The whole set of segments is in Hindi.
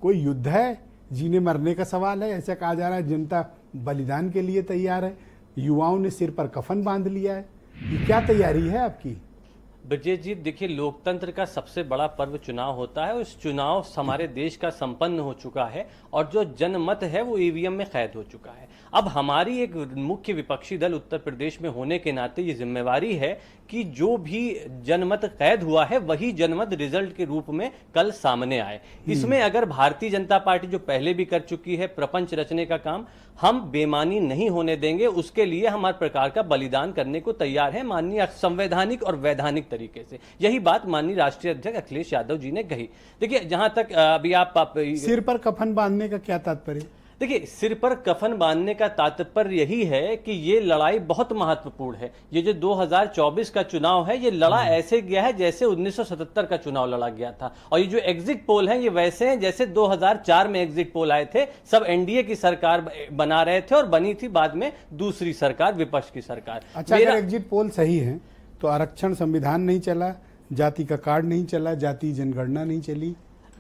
कोई युद्ध है, जीने मरने का सवाल है। ऐसा कहा जा रहा है जनता बलिदान के लिए तैयार है, युवाओं ने सिर पर कफन बांध लिया है। ये क्या तैयारी है आपकी? ब्रजेश जी, देखिए, लोकतंत्र का सबसे बड़ा पर्व चुनाव होता है। उस चुनाव हमारे देश का संपन्न हो चुका है और जो जनमत है वो ईवीएम में कैद हो चुका है। अब हमारी एक मुख्य विपक्षी दल उत्तर प्रदेश में होने के नाते ये जिम्मेवारी है कि जो भी जनमत कैद हुआ है वही जनमत रिजल्ट के रूप में कल सामने आए। इसमें अगर भारतीय जनता पार्टी जो पहले भी कर चुकी है प्रपंच रचने का काम, हम बेमानी नहीं होने देंगे। उसके लिए हम हर प्रकार का बलिदान करने को तैयार हैं, माननीय संवैधानिक और वैधानिक तरीके से। यही बात माननीय राष्ट्रीय अध्यक्ष अखिलेश यादव जी ने कही। देखिए, जहां तक अभी आप सिर पर कफन बांधने का क्या तात्पर्य? देखिए, सिर पर कफन बांधने का तात्पर्य यही है कि ये लड़ाई बहुत महत्वपूर्ण है। ये जो 2024 का चुनाव है, ये लड़ा ऐसे गया है जैसे 1977 का चुनाव लड़ा गया था। और ये जो एग्जिट पोल हैं, ये वैसे हैं जैसे 2004 में एग्जिट पोल आए थे। सब एनडीए की सरकार बना रहे थे और बनी थी बाद में दूसरी सरकार, विपक्ष की सरकार। अच्छा, अगर एग्जिट पोल सही है तो आरक्षण संविधान नहीं चला, जाति का कार्ड नहीं चला, जाति जनगणना नहीं चली,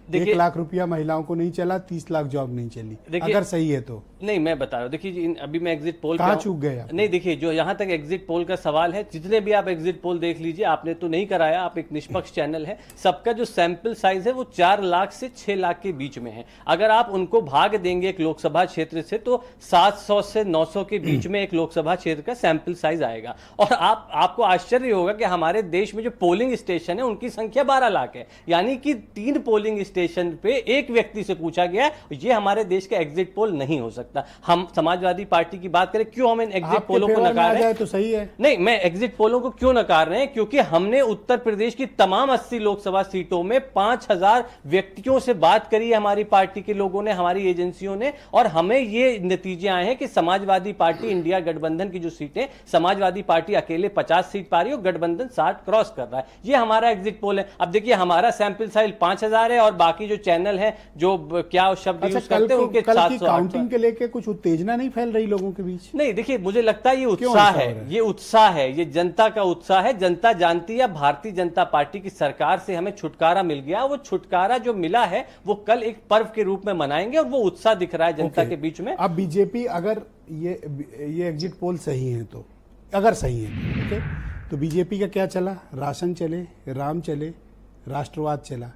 1 लाख रुपया महिलाओं को नहीं चला, 30 लाख जॉब नहीं चली, अगर सही है तो? नहीं, मैं बता रहा हूँ। देखिए, अभी मैं एग्जिट पोल कहाँ चूक गए? नहीं, देखिए, जो यहाँ तक एग्जिट पोल का सवाल है, जितने भी आप एग्जिट पोल देख लीजिए, आपने तो नहीं कराया, आप एक निष्पक्ष चैनल है, सबका जो सैंपल साइज है वो 4 लाख से 6 लाख के बीच में है। अगर आप उनको भाग देंगे एक लोकसभा क्षेत्र से तो 700 से 900 के बीच में एक लोकसभा क्षेत्र का सैंपल साइज आएगा। और आपको आश्चर्य होगा कि हमारे देश में जो पोलिंग स्टेशन है उनकी संख्या 12 लाख है। यानी कि 3 पोलिंग स्टेशन पे एक व्यक्ति से पूछा गया, ये हमारे देश का एग्जिट पोल नहीं हो सकता। हम समाजवादी पार्टी की बात करें, क्यों हम इन एग्जिट पोलों को नकार रहे हैं? तो सही है। नहीं, मैं एग्जिट पोलों को क्यों नकार रहे हैं? क्योंकि हमने उत्तर प्रदेश की तमाम 80 लोकसभा सीटों में 5000 व्यक्तियों से बात करी है, हमारी पार्टी के लोगों ने, हमारी एजेंसियों ने, और हमें ये नतीजे आए हैं कि समाजवादी पार्टी, इंडिया गठबंधन की जो सीटें, समाजवादी पार्टी अकेले 50 सीट पा रही है और गठबंधन 60 क्रॉस कर रहा है। ये हमारा एग्जिट पोल है। अब देखिए, हमारा सैंपल साइज 5000 है और बाकी जो चैनल है जो क्या शब्द यूज करते हैं उनके 700। काउंटिंग के लेके कुछ उत्तेजना नहीं फैल रही लोगों के बीच? नहीं, देखिए, मुझे लगता है ये उत्साह है, ये उत्साह है, ये जनता का उत्साह है। जनता जानती है भारतीय जनता पार्टी की सरकार से हमें छुटकारा मिल गया। वो छुटकारा जो मिला है वो कल एक पर्व के रूप में मनाएंगे और वो उत्साह दिख रहा है जनता के बीच में। अब बीजेपी, अगर ये एग्जिट पोल सही है तो, अगर सही है तो बीजेपी का क्या चला? राशन चले, राम चले, राष्ट्रवाद चला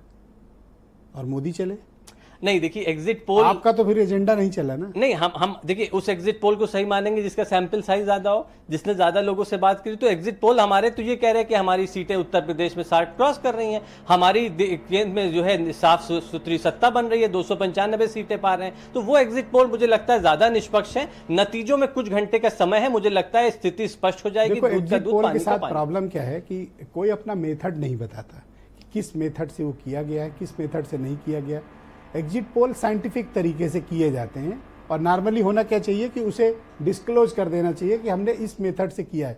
और मोदी चले? नहीं, देखिए, एग्जिट पोल आपका तो फिर एजेंडा नहीं चला ना। नहीं, हम देखिए, उस एग्जिट पोल को सही मानेंगे जिसका सैंपल साइज ज्यादा हो, जिसने ज्यादा लोगों से बात करी। तो एग्जिट पोल हमारे तो ये कह रहे हैं कि हमारी सीटें उत्तर प्रदेश में 60 क्रॉस कर रही हैं, हमारी केंद्र में जो है साफ सुथरी सत्ता बन रही है, 295 सीटें पा रहे हैं। तो वो एग्जिट पोल मुझे लगता है ज्यादा निष्पक्ष है। नतीजों में कुछ घंटे का समय है, मुझे लगता है स्थिति स्पष्ट हो जाएगी। एग्जिट पोल के साथ प्रॉब्लम क्या है कि कोई अपना मेथड नहीं बताता, किस मेथड से वो किया गया है, किस मेथड से नहीं किया गया। एग्जिट पोल साइंटिफिक तरीके से किए जाते हैं और नॉर्मली होना क्या चाहिए कि उसे डिस्क्लोज कर देना चाहिए कि हमने इस मेथड से किया है,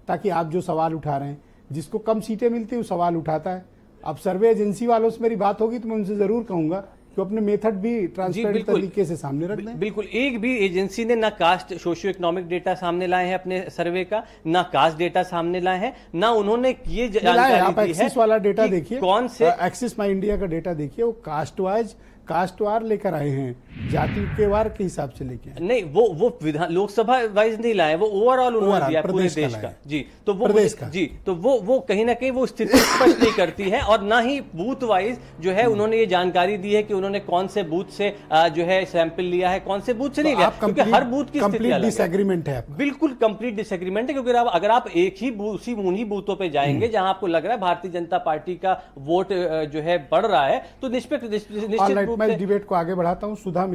ताकि आप जो सवाल उठा रहे हैं, जिसको कम सीटें मिलती है वो सवाल उठाता है। अब सर्वे एजेंसी वालों से मेरी बात होगी तो मैं उनसे जरूर कहूंगा कि अपने मेथड भी ट्रांसपेरेंट तरीके से सामने रख दें। बिल्कुल, एक भी एजेंसी ने ना कास्ट सोशियो इकोनॉमिक डेटा सामने लाए हैं अपने सर्वे का, ना कास्ट डेटा सामने लाए हैं, ना उन्होंने ये जानकारी आप एक्सिस वाला डेटा देखिए, कौन से एक्सिस माई इंडिया का डेटा देखिए, वो कास्ट वार लेकर आए हैं, जाति के वार के हिसाब से लेके आए। नहीं, वो विधान लोकसभा वाइज नहीं लाए, वो ओवरऑल उन्होंने दिया पूरे देश का। जी, तो वो प्रदेश का, जी, तो वो कहीं ना कहीं वो स्थिति स्पष्ट नहीं करती है। और ना ही बूथ वाइज जो है उन्होंने ये जानकारी दी है कि उन्होंने कौन से बूथ से जो है सैंपल लिया है, कौन से बूथ से नहीं लिया, क्योंकि हर बूथ की स्थिति अलग है। डिसएग्रीमेंट है, बिल्कुल कंप्लीट डिसएग्रीमेंट है। क्योंकि अगर आप एक ही उन्हीं बूथों पे जाएंगे जहां आपको लग रहा है भारतीय जनता पार्टी का वोट जो है बढ़ रहा है, तो निश्चित मैं डिबेट को आगे बढ़ाता हूं। सुधा